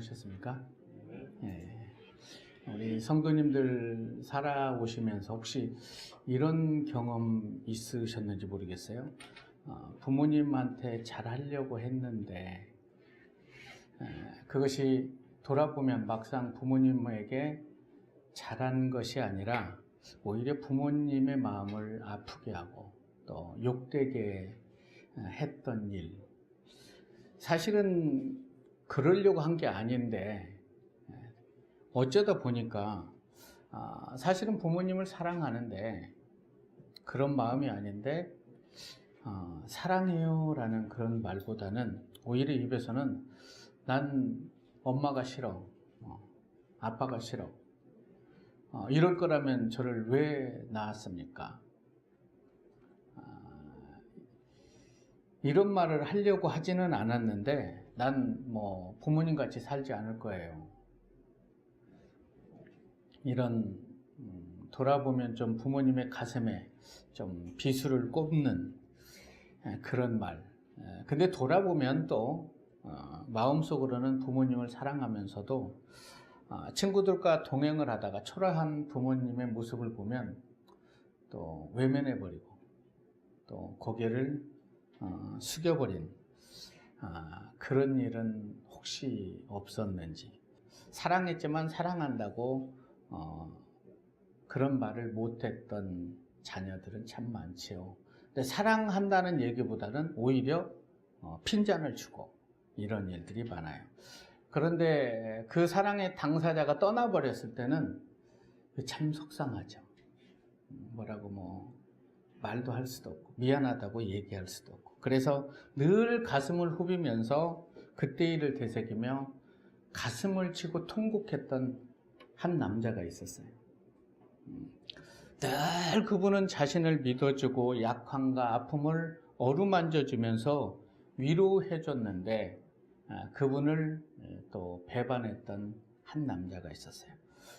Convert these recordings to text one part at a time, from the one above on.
경험하셨습니까? 예. 우리 성도님들 살아오시면서 혹시 이런 경험 있으셨는지 모르겠어요. 부모님한테 잘하려고 했는데 그것이 돌아보면 막상 부모님에게 잘한 것이 아니라 오히려 부모님의 마음을 아프게 하고 또 욕되게 했던 일. 사실은 그러려고 한 게 아닌데 어쩌다 보니까 사실은 부모님을 사랑하는데 그런 마음이 아닌데 사랑해요 라는 그런 말보다는 오히려 입에서는 난 엄마가 싫어, 아빠가 싫어, 이럴 거라면 저를 왜 낳았습니까? 이런 말을 하려고 하지는 않았는데 난 뭐 부모님 같이 살지 않을 거예요. 이런 돌아보면 좀 부모님의 가슴에 좀 비수를 꼽는 그런 말. 근데 돌아보면 또 마음속으로는 부모님을 사랑하면서도 친구들과 동행을 하다가 초라한 부모님의 모습을 보면 또 외면해버리고 또 고개를 숙여버린 그런 일은 혹시 없었는지. 사랑했지만 사랑한다고 그런 말을 못했던 자녀들은 참 많지요. 근데 사랑한다는 얘기보다는 오히려 핀잔을 주고 이런 일들이 많아요. 그런데 그 사랑의 당사자가 떠나버렸을 때는 참 속상하죠. 뭐라고 말도 할 수도 없고 미안하다고 얘기할 수도 없고. 그래서 늘 가슴을 후비면서 그때 일을 되새기며 가슴을 치고 통곡했던 한 남자가 있었어요. 늘 그분은 자신을 믿어주고 약함과 아픔을 어루만져주면서 위로해줬는데 그분을 또 배반했던 한 남자가 있었어요.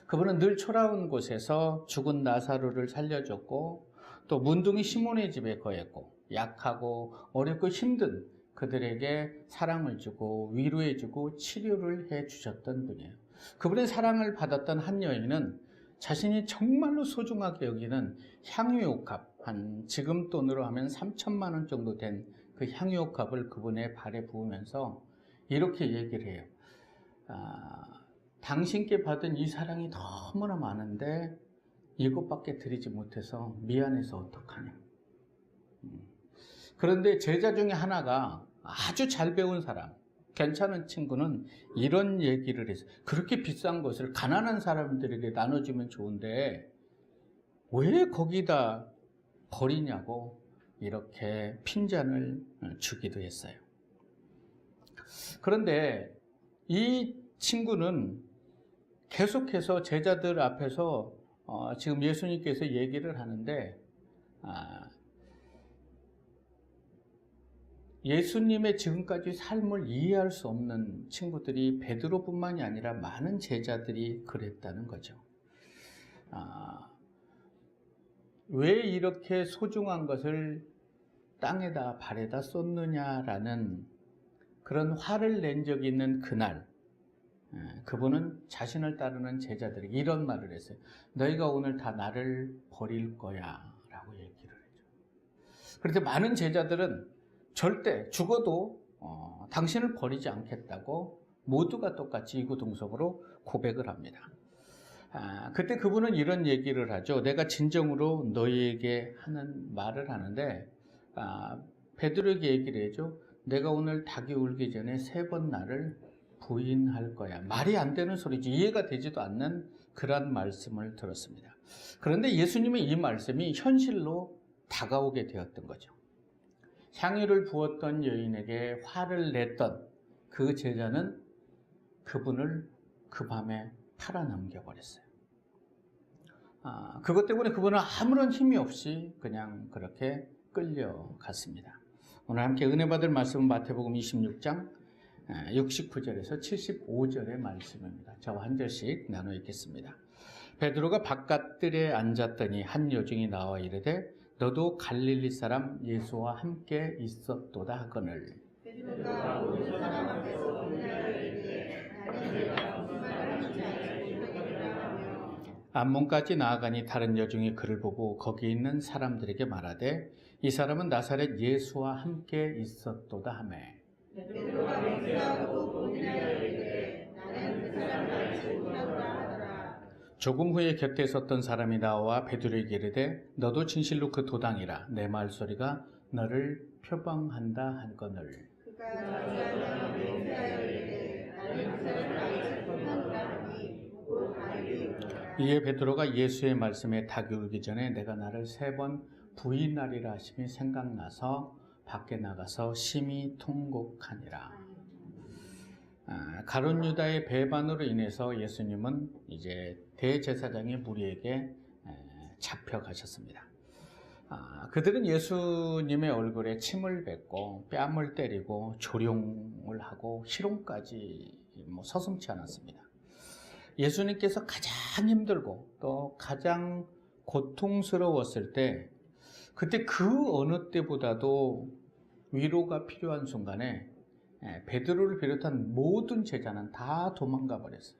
그분은 늘 초라운 곳에서 죽은 나사로를 살려줬고 또 문둥이 시몬의 집에 거했고 약하고 어렵고 힘든 그들에게 사랑을 주고 위로해주고 치료를 해주셨던 분이에요. 그분의 사랑을 받았던 한 여인은 자신이 정말로 소중하게 여기는 향유옥합, 한 지금 돈으로 하면 3천만 원 정도 된 그 향유옥합을 그분의 발에 부으면서 이렇게 얘기를 해요. 당신께 받은 이 사랑이 너무나 많은데 이것밖에 드리지 못해서 미안해서 어떡하냐. 그런데 제자 중에 하나가 아주 잘 배운 사람, 괜찮은 친구는 이런 얘기를 했어요. 그렇게 비싼 것을 가난한 사람들에게 나눠주면 좋은데 왜 거기다 버리냐고 이렇게 핀잔을 주기도 했어요. 그런데 이 친구는 계속해서 제자들 앞에서 지금 예수님께서 얘기를 하는데 예수님의 지금까지 삶을 이해할 수 없는 친구들이 베드로뿐만이 아니라 많은 제자들이 그랬다는 거죠. 왜 이렇게 소중한 것을 땅에다 발에다 쏟느냐라는 그런 화를 낸 적이 있는 그날 그분은 자신을 따르는 제자들에게 이런 말을 했어요. 너희가 오늘 다 나를 버릴 거야 라고 얘기를 했죠. 그런데 많은 제자들은 절대 죽어도 당신을 버리지 않겠다고 모두가 똑같이 이구동성으로 고백을 합니다. 그때 그분은 이런 얘기를 하죠. 내가 진정으로 너희에게 하는 말을 하는데 베드로에게 얘기를 해줘. 내가 오늘 닭이 울기 전에 3번 나를 부인할 거야. 말이 안 되는 소리지. 이해가 되지도 않는 그런 말씀을 들었습니다. 그런데 예수님의 이 말씀이 현실로 다가오게 되었던 거죠. 향유를 부었던 여인에게 화를 냈던 그 제자는 그분을 그 밤에 팔아넘겨버렸어요. 그것 때문에 그분은 아무런 힘이 없이 그냥 그렇게 끌려갔습니다. 오늘 함께 은혜 받을 말씀은 마태복음 26장 69절에서 75절의 말씀입니다. 저와 한 절씩 나눠 읽겠습니다. 베드로가 바깥들에 앉았더니 한 여종이 나와 이르되 너도 갈릴리 사람 예수와 함께 있었도다 하거늘. 베드로가 모든 사람 앞에서 그날을 이르되 나는 남문까지 나아가니 다른 여종이 그를 보고 거기 있는 사람들에게 말하되 이 사람은 나사렛 예수와 함께 있었도다 하며 베드로가 맹세하고 본인하여 이르되 나는 그 사람을 알지 못하노라 하더라. 조금 후에 곁에 섰던 사람이 나와 베드로에게 이르되 너도 진실로 그 도당이라 내 말소리가 너를 표방한다 하거늘. 그가 저지하며 맹세하여 이르되 나는 그 사람을 알지 못하노라 하니 곧 닭이 울더라. 이에 베드로가 예수의 말씀에 닭이 울기 전에 내가 나를 3번 부인하리라 하심이 생각나서 밖에 나가서 심히 통곡하니라. 가룟 유다의 배반으로 인해서 예수님은 이제 대제사장의 무리에게 잡혀가셨습니다. 그들은 예수님의 얼굴에 침을 뱉고 뺨을 때리고 조롱을 하고 희롱까지 서슴지 않았습니다. 예수님께서 가장 힘들고 또 가장 고통스러웠을 때 그때 그 어느 때보다도 위로가 필요한 순간에 베드로를 비롯한 모든 제자는 다 도망가 버렸어요.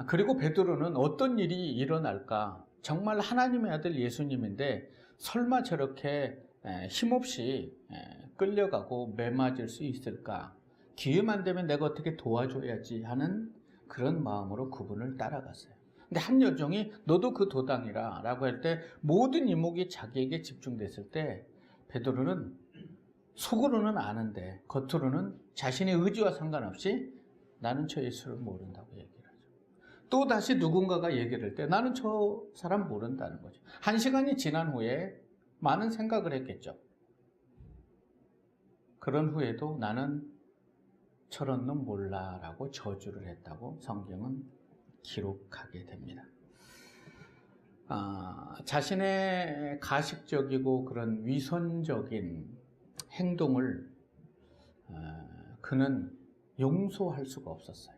그리고 베드로는 어떤 일이 일어날까? 정말 하나님의 아들 예수님인데 설마 저렇게 힘없이 끌려가고 매맞을 수 있을까? 기회만 되면 내가 어떻게 도와줘야지 하는 그런 마음으로 그분을 따라갔어요. 근데 한 여종이 너도 그 도당이라 라고 할 때 모든 이목이 자기에게 집중됐을 때 베드로는 속으로는 아는데 겉으로는 자신의 의지와 상관없이 나는 저 예수를 모른다고 얘기를 하죠. 또 다시 누군가가 얘기를 할 때 나는 저 사람 모른다는 거죠. 1시간이 지난 후에 많은 생각을 했겠죠. 그런 후에도 나는 저런 놈 몰라 라고 저주를 했다고 성경은 기록하게 됩니다. 자신의 가식적이고 그런 위선적인 행동을 그는 용서할 수가 없었어요.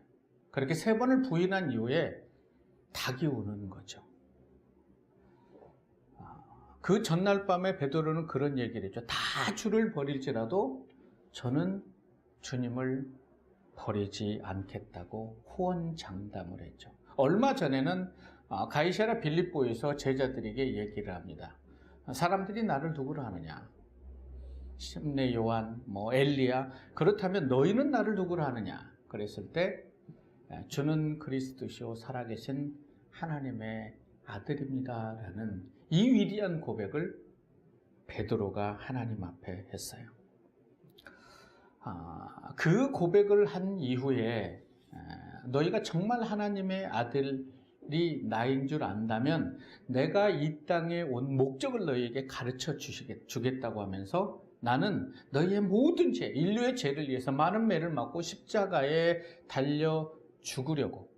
그렇게 3번을 부인한 이후에 닭이 우는 거죠. 그 전날 밤에 베드로는 그런 얘기를 했죠. 다 주를 버릴지라도 저는 주님을 버리지 않겠다고 호언장담을 했죠. 얼마 전에는 가이사랴 빌립보에서 제자들에게 얘기를 합니다. 사람들이 나를 누구로 하느냐? 심내 요한, 엘리야. 그렇다면 너희는 나를 누구로 하느냐? 그랬을 때 주는 그리스도시요 살아계신 하나님의 아들입니다 라는 이 위대한 고백을 베드로가 하나님 앞에 했어요. 그 고백을 한 이후에 너희가 정말 하나님의 아들이 나인 줄 안다면 내가 이 땅에 온 목적을 너희에게 가르쳐 주겠다고 하면서 나는 너희의 모든 죄, 인류의 죄를 위해서 많은 매를 맞고 십자가에 달려 죽으려고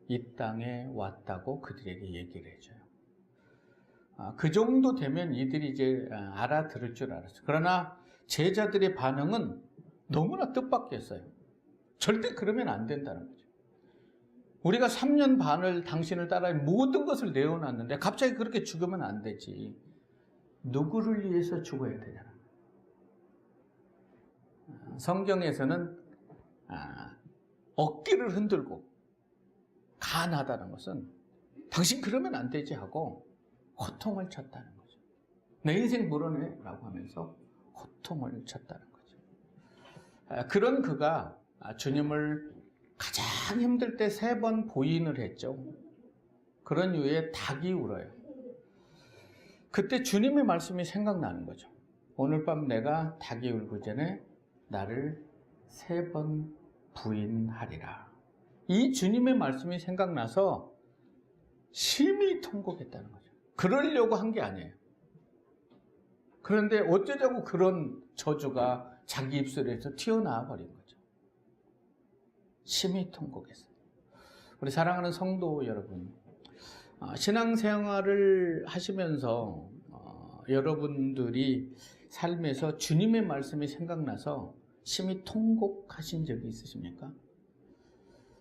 이 땅에 왔다고 그들에게 얘기를 해줘요. 그 정도 되면 이들이 이제 알아들을 줄 알았어요. 그러나 제자들의 반응은 너무나 뜻밖이었어요. 절대 그러면 안 된다는 거죠. 우리가 3년 반을 당신을 따라 모든 것을 내어놨는데 갑자기 그렇게 죽으면 안 되지. 누구를 위해서 죽어야 되잖아. 성경에서는 어깨를 흔들고 간하다는 것은 당신 그러면 안 되지 하고 호통을 쳤다는 거죠. 내 인생 물어내 라고 하면서 호통을 쳤다는 거죠. 그런 그가 주님을 가장 힘들 때 3번 부인을 했죠. 그런 이후에 닭이 울어요. 그때 주님의 말씀이 생각나는 거죠. 오늘 밤 내가 닭이 울기 전에 나를 3번 부인하리라. 이 주님의 말씀이 생각나서 심히 통곡했다는 거죠. 그러려고 한 게 아니에요. 그런데 어쩌자고 그런 저주가 자기 입술에서 튀어나와 버린 거죠. 심히 통곡했어요. 우리 사랑하는 성도 여러분, 신앙생활을 하시면서 여러분들이 삶에서 주님의 말씀이 생각나서 심히 통곡하신 적이 있으십니까?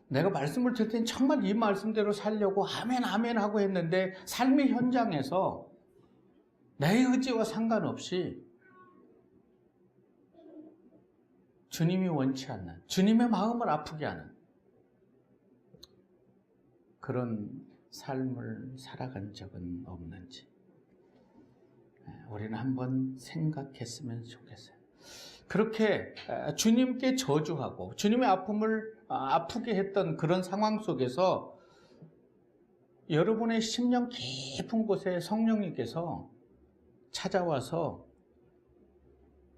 내가 말씀을 들을 땐 정말 이 말씀대로 살려고 아멘 아멘 하고 했는데 삶의 현장에서 내 의지와 상관없이 주님이 원치 않는, 주님의 마음을 아프게 하는 그런 삶을 살아간 적은 없는지 우리는 한번 생각했으면 좋겠어요. 그렇게 주님께 저주하고 주님의 아픔을 아프게 했던 그런 상황 속에서 여러분의 심령 깊은 곳에 성령님께서 찾아와서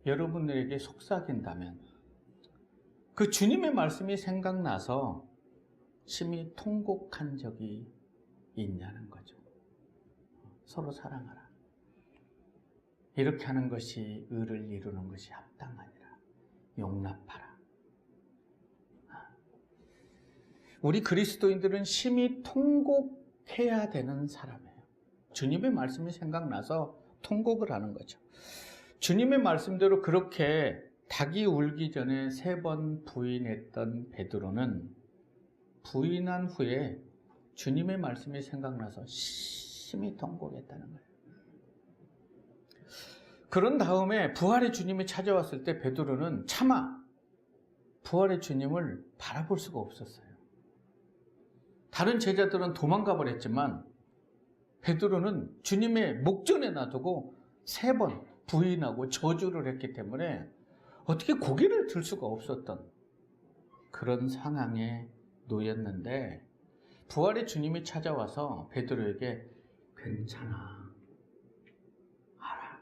여러분들에게 속삭인다면 그 주님의 말씀이 생각나서 심히 통곡한 적이 있냐는 거죠. 서로 사랑하라. 이렇게 하는 것이 의를 이루는 것이 합당하니라. 용납하라. 우리 그리스도인들은 심히 통곡해야 되는 사람이에요. 주님의 말씀이 생각나서 통곡을 하는 거죠. 주님의 말씀대로 그렇게 닭이 울기 전에 3번 부인했던 베드로는 부인한 후에 주님의 말씀이 생각나서 심히 통곡했다는 거예요. 그런 다음에 부활의 주님이 찾아왔을 때 베드로는 차마 부활의 주님을 바라볼 수가 없었어요. 다른 제자들은 도망가 버렸지만 베드로는 주님의 목전에 놔두고 3번 부인하고 저주를 했기 때문에 어떻게 고개를 들 수가 없었던 그런 상황에 놓였는데 부활의 주님이 찾아와서 베드로에게 괜찮아, 알아,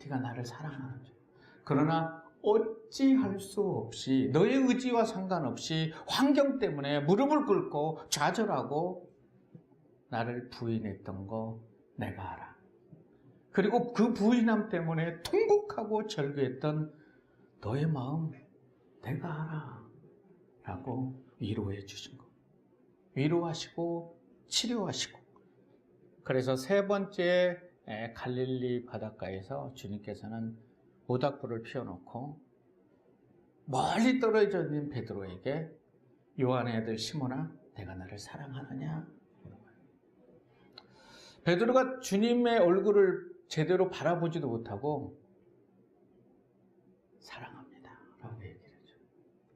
네가 나를 사랑하는 줄. 그러나 어찌할 수 없이 너의 의지와 상관없이 환경 때문에 무릎을 꿇고 좌절하고 나를 부인했던 거 내가 알아. 그리고 그 부인함 때문에 통곡하고 절규했던 너의 마음 내가 알아 라고 위로해 주신 거. 위로하시고 치료하시고. 그래서 3번째 갈릴리 바닷가에서 주님께서는 모닥불을 피워놓고 멀리 떨어져 있는 베드로에게 요한의 아들 시몬아 내가 나를 사랑하느냐. 베드로가 주님의 얼굴을 제대로 바라보지도 못하고 사랑합니다 라고 얘기를 해줘.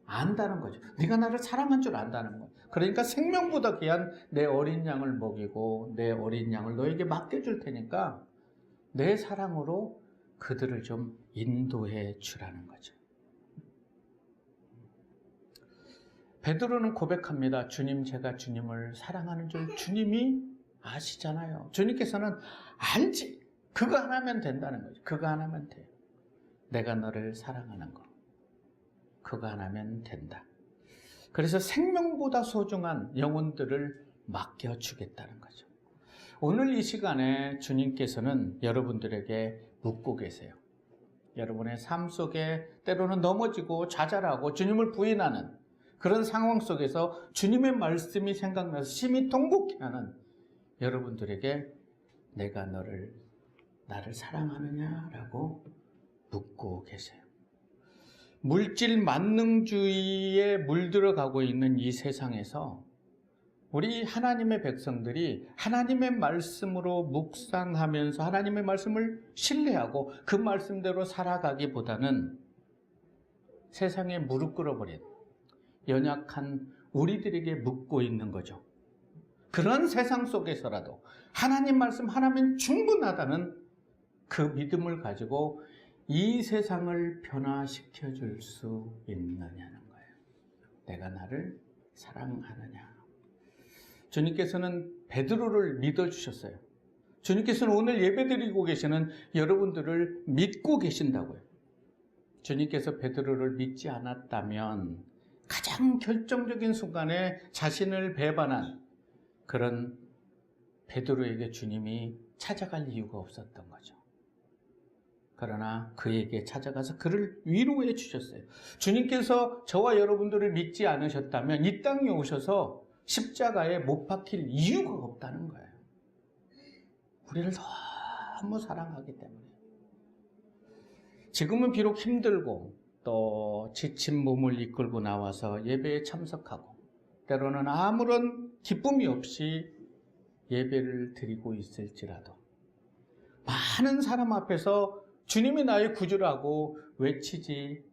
안다는 거죠. 네가 나를 사랑한 줄 안다는 거예요. 그러니까 생명보다 귀한 내 어린 양을 먹이고 내 어린 양을 너에게 맡겨줄 테니까 내 사랑으로 그들을 좀 인도해 주라는 거죠. 베드로는 고백합니다. 주님, 제가 주님을 사랑하는 줄 주님이 아시잖아요. 주님께서는 알지. 그거 하나면 된다는 거죠. 그거 하나면 돼요. 내가 너를 사랑하는 거. 그거 하나면 된다. 그래서 생명보다 소중한 영혼들을 맡겨주겠다는 거죠. 오늘 이 시간에 주님께서는 여러분들에게 묻고 계세요. 여러분의 삶 속에 때로는 넘어지고 좌절하고 주님을 부인하는 그런 상황 속에서 주님의 말씀이 생각나서 심히 통곡해하는 여러분들에게 내가 나를 사랑하느냐라고 묻고 계세요. 물질 만능주의에 물들어가고 있는 이 세상에서 우리 하나님의 백성들이 하나님의 말씀으로 묵상하면서 하나님의 말씀을 신뢰하고 그 말씀대로 살아가기보다는 세상에 무릎 꿇어버린 연약한 우리들에게 묻고 있는 거죠. 그런 세상 속에서라도 하나님 말씀 하나면 충분하다는 그 믿음을 가지고 이 세상을 변화시켜 줄 수 있느냐는 거예요. 내가 나를 사랑하느냐. 주님께서는 베드로를 믿어주셨어요. 주님께서는 오늘 예배드리고 계시는 여러분들을 믿고 계신다고요. 주님께서 베드로를 믿지 않았다면 가장 결정적인 순간에 자신을 배반한 그런 베드로에게 주님이 찾아갈 이유가 없었던 거죠. 그러나 그에게 찾아가서 그를 위로해 주셨어요. 주님께서 저와 여러분들을 믿지 않으셨다면 이 땅에 오셔서 십자가에 못 박힐 이유가 없다는 거예요. 우리를 너무 사랑하기 때문에. 지금은 비록 힘들고 또 지친 몸을 이끌고 나와서 예배에 참석하고 때로는 아무런 기쁨이 없이 예배를 드리고 있을지라도 많은 사람 앞에서 주님이 나의 구주라고 외치지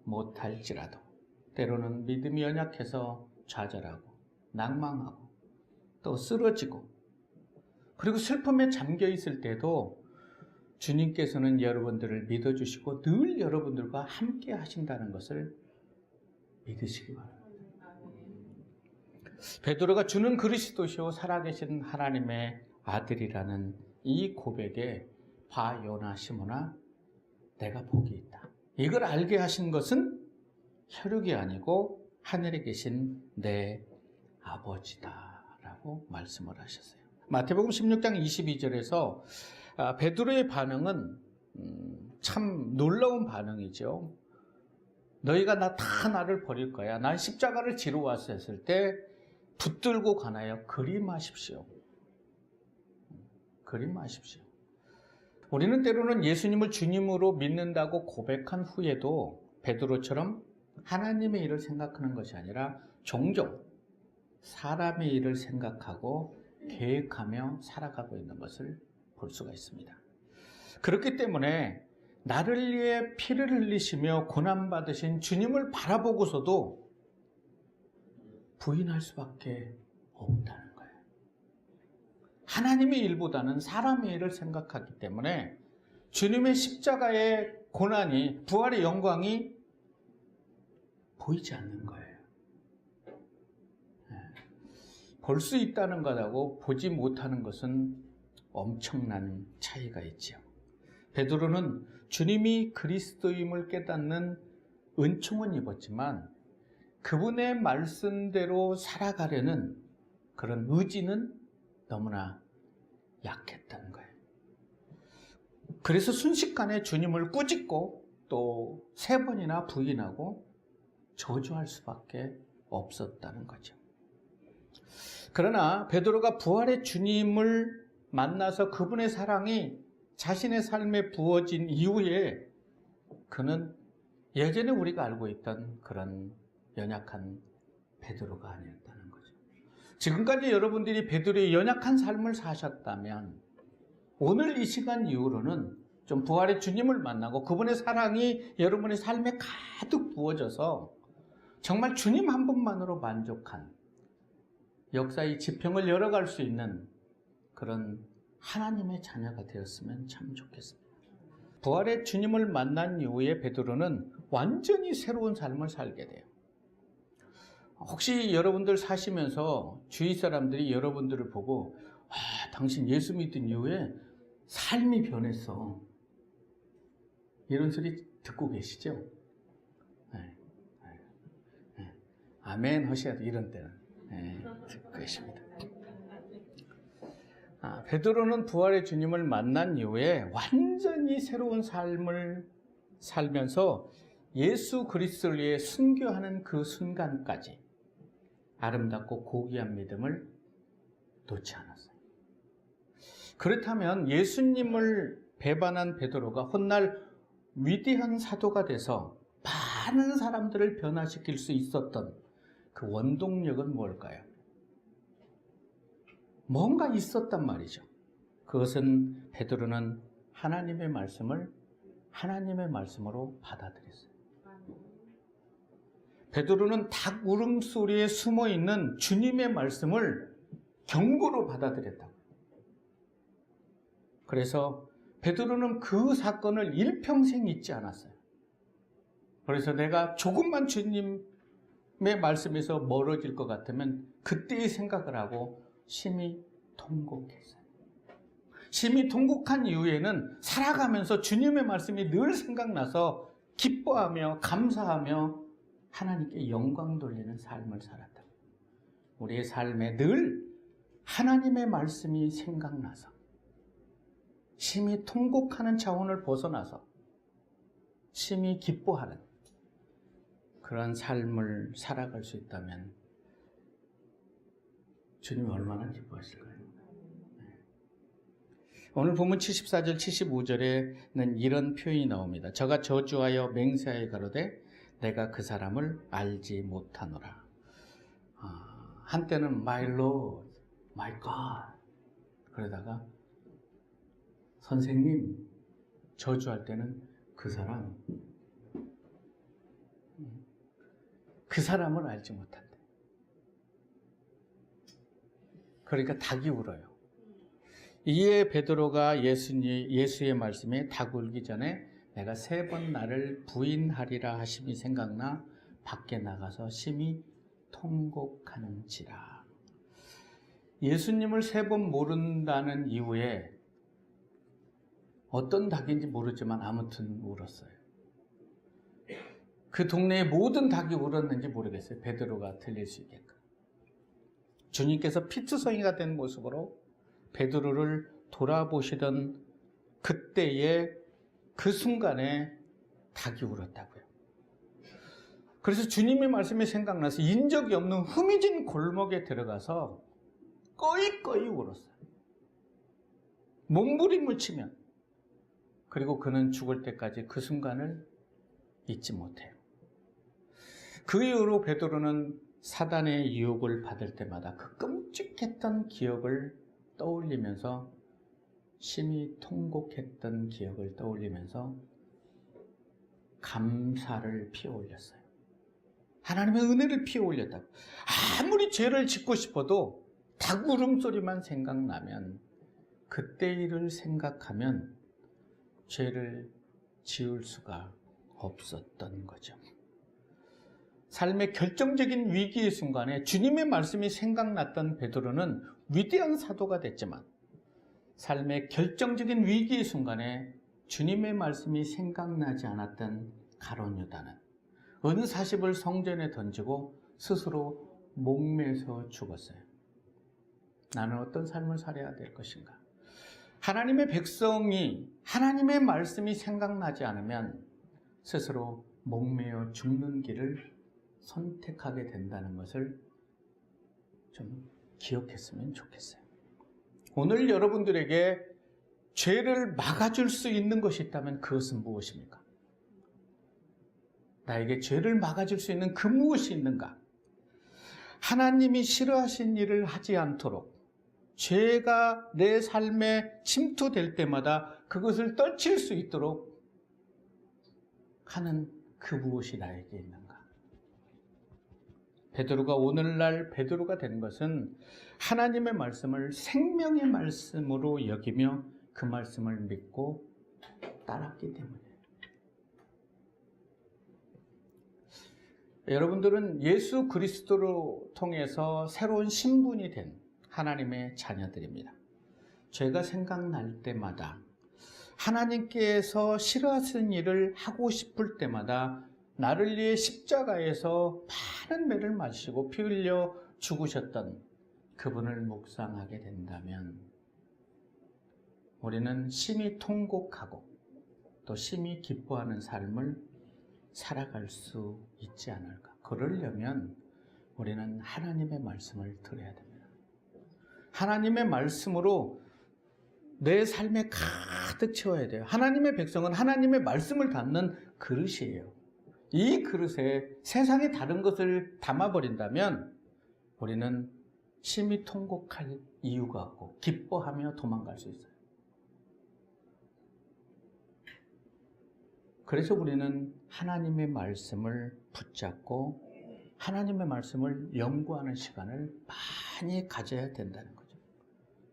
못할지라도 때로는 믿음이 연약해서 좌절하고 낭망하고 또 쓰러지고, 그리고 슬픔에 잠겨 있을 때도 주님께서는 여러분들을 믿어주시고 늘 여러분들과 함께 하신다는 것을 믿으시기 바랍니다. 베드로가 주는 그리스도시요 살아계신 하나님의 아들이라는 이 고백에 바 요나 시몬아 내가 복이 있다. 이걸 알게 하신 것은 혈육이 아니고 하늘에 계신 내 아버지다라고 말씀을 하셨어요. 마태복음 16장 22절에서 베드로의 반응은 참 놀라운 반응이죠. 너희가 나를 버릴 거야. 난 십자가를 지러 왔어 했을 때 붙들고 가나요? 그리마십시오. 그리마십시오. 우리는 때로는 예수님을 주님으로 믿는다고 고백한 후에도 베드로처럼 하나님의 일을 생각하는 것이 아니라 종종 사람의 일을 생각하고 계획하며 살아가고 있는 것을 볼 수가 있습니다. 그렇기 때문에 나를 위해 피를 흘리시며 고난받으신 주님을 바라보고서도 부인할 수밖에 없다는 거예요. 하나님의 일보다는 사람의 일을 생각하기 때문에 주님의 십자가의 고난이, 부활의 영광이 보이지 않는 거예요. 볼 수 있다는 것하고 보지 못하는 것은 엄청난 차이가 있죠. 베드로는 주님이 그리스도임을 깨닫는 은총은 입었지만 그분의 말씀대로 살아가려는 그런 의지는 너무나 약했다는 거예요. 그래서 순식간에 주님을 꾸짖고 또 3번이나 부인하고 저주할 수밖에 없었다는 거죠. 그러나 베드로가 부활의 주님을 만나서 그분의 사랑이 자신의 삶에 부어진 이후에 그는 예전에 우리가 알고 있던 그런 연약한 베드로가 아니었다는 거죠. 지금까지 여러분들이 베드로의 연약한 삶을 사셨다면 오늘 이 시간 이후로는 좀 부활의 주님을 만나고 그분의 사랑이 여러분의 삶에 가득 부어져서 정말 주님 한 분만으로 만족한 역사의 지평을 열어갈 수 있는 그런 하나님의 자녀가 되었으면 참 좋겠습니다. 부활의 주님을 만난 이후에 베드로는 완전히 새로운 삶을 살게 돼요. 혹시 여러분들 사시면서 주위 사람들이 여러분들을 보고 당신 예수 믿은 이후에 삶이 변했어, 이런 소리 듣고 계시죠? 네. 아멘 하셔야 돼요. 이런 때는 듣고 계십니다. 베드로는 부활의 주님을 만난 이후에 완전히 새로운 삶을 살면서 예수 그리스도를 위해 순교하는 그 순간까지 아름답고 고귀한 믿음을 놓지 않았어요. 그렇다면 예수님을 배반한 베드로가 훗날 위대한 사도가 돼서 많은 사람들을 변화시킬 수 있었던 그 원동력은 뭘까요? 뭔가 있었단 말이죠. 그것은 베드로는 하나님의 말씀을 하나님의 말씀으로 받아들였어요. 베드로는 닭 울음소리에 숨어있는 주님의 말씀을 경고로 받아들였다고. 그래서 베드로는 그 사건을 일평생 잊지 않았어요. 그래서 내가 조금만 주님의 말씀에서 멀어질 것 같으면 그때의 생각을 하고 심히 통곡했어요. 심히 통곡한 이후에는 살아가면서 주님의 말씀이 늘 생각나서 기뻐하며 감사하며 하나님께 영광 돌리는 삶을 살았다. 우리의 삶에 늘 하나님의 말씀이 생각나서 심히 통곡하는 차원을 벗어나서 심히 기뻐하는 그런 삶을 살아갈 수 있다면 주님이 얼마나 기뻐하실까요? 오늘 본문 74절 75절에는 이런 표현이 나옵니다. 저가 저주하여 맹세하여 가로되 내가 그 사람을 알지 못하노라. 한때는 my Lord, my God, 그러다가 선생님 저주할 때는 그 사람을 알지 못한다. 그러니까 닭이 울어요. 이에 베드로가 예수의 말씀에 닭 울기 전에 내가 3번 나를 부인하리라 하심이 생각나 밖에 나가서 심히 통곡하는지라. 예수님을 3번 모른다는 이유에 어떤 닭인지 모르지만 아무튼 울었어요. 그 동네의 모든 닭이 울었는지 모르겠어요. 베드로가 들릴 수 있게끔. 주님께서 피투성이가 된 모습으로 베드로를 돌아보시던 그때의 그 순간에 닭이 울었다고요. 그래서 주님의 말씀이 생각나서 인적이 없는 흠이진 골목에 들어가서 꺼이꺼이 울었어요. 몸부림을 치면. 그리고 그는 죽을 때까지 그 순간을 잊지 못해요. 그 이후로 베드로는 사단의 유혹을 받을 때마다 그 끔찍했던 기억을 떠올리면서 심히 통곡했던 기억을 떠올리면서 감사를 피어올렸어요. 하나님의 은혜를 피어올렸다고. 아무리 죄를 짓고 싶어도 닭 울음소리만 생각나면 그때 일을 생각하면 죄를 지을 수가 없었던 거죠. 삶의 결정적인 위기의 순간에 주님의 말씀이 생각났던 베드로는 위대한 사도가 됐지만 삶의 결정적인 위기의 순간에 주님의 말씀이 생각나지 않았던 가룟 유다는 은사십을 성전에 던지고 스스로 목매서 죽었어요. 나는 어떤 삶을 살아야 될 것인가? 하나님의 백성이 하나님의 말씀이 생각나지 않으면 스스로 목매어 죽는 길을 선택하게 된다는 것을 좀 기억했으면 좋겠어요. 오늘 여러분들에게 죄를 막아줄 수 있는 것이 있다면 그것은 무엇입니까? 나에게 죄를 막아줄 수 있는 그 무엇이 있는가? 하나님이 싫어하신 일을 하지 않도록 죄가 내 삶에 침투될 때마다 그것을 떨칠 수 있도록 하는 그 무엇이 나에게 있는가? 베드로가 오늘날 베드로가 된 것은 하나님의 말씀을 생명의 말씀으로 여기며 그 말씀을 믿고 따랐기 때문이에요. 여러분들은 예수 그리스도로 통해서 새로운 신분이 된 하나님의 자녀들입니다. 죄가 생각날 때마다 하나님께서 싫어하시는 일을 하고 싶을 때마다 나를 위해 십자가에서 많은 매를 마시고 피 흘려 죽으셨던 그분을 묵상하게 된다면 우리는 심히 통곡하고 또 심히 기뻐하는 삶을 살아갈 수 있지 않을까. 그러려면 우리는 하나님의 말씀을 들어야 됩니다. 하나님의 말씀으로 내 삶에 가득 채워야 돼요. 하나님의 백성은 하나님의 말씀을 담는 그릇이에요. 이 그릇에 세상의 다른 것을 담아버린다면 우리는 심히 통곡할 이유가 없고 기뻐하며 도망갈 수 있어요. 그래서 우리는 하나님의 말씀을 붙잡고 하나님의 말씀을 연구하는 시간을 많이 가져야 된다는 거죠.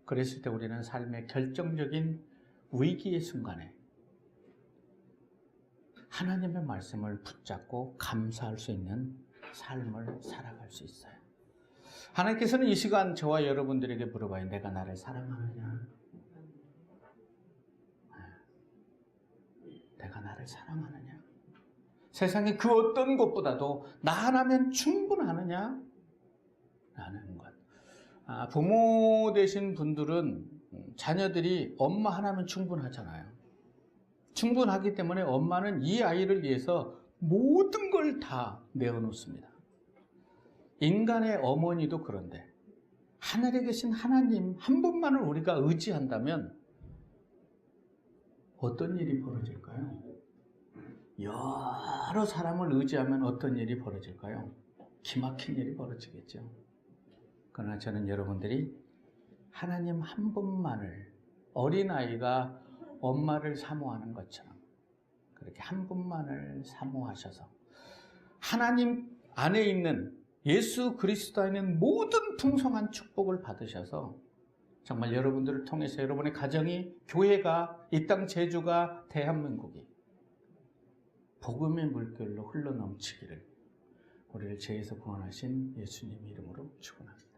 그랬을 때 우리는 삶의 결정적인 위기의 순간에 하나님의 말씀을 붙잡고 감사할 수 있는 삶을 살아갈 수 있어요. 하나님께서는 이 시간 저와 여러분들에게 물어봐요. 내가 나를 사랑하느냐? 내가 나를 사랑하느냐? 세상의 그 어떤 것보다도 나 하나면 충분하느냐? 라는 것. 부모 되신 분들은 자녀들이 엄마 하나면 충분하잖아요. 충분하기 때문에 엄마는 이 아이를 위해서 모든 걸 다 내어놓습니다. 인간의 어머니도 그런데 하늘에 계신 하나님 한 분만을 우리가 의지한다면 어떤 일이 벌어질까요? 여러 사람을 의지하면 어떤 일이 벌어질까요? 기막힌 일이 벌어지겠죠. 그러나 저는 여러분들이 하나님 한 분만을 어린아이가 엄마를 사모하는 것처럼 그렇게 한 분만을 사모하셔서 하나님 안에 있는 예수 그리스도 안에 있는 모든 풍성한 축복을 받으셔서 정말 여러분들을 통해서 여러분의 가정이, 교회가, 이 땅 제주가, 대한민국이 복음의 물결로 흘러넘치기를 우리를 죄에서 구원하신 예수님 이름으로 축원합니다.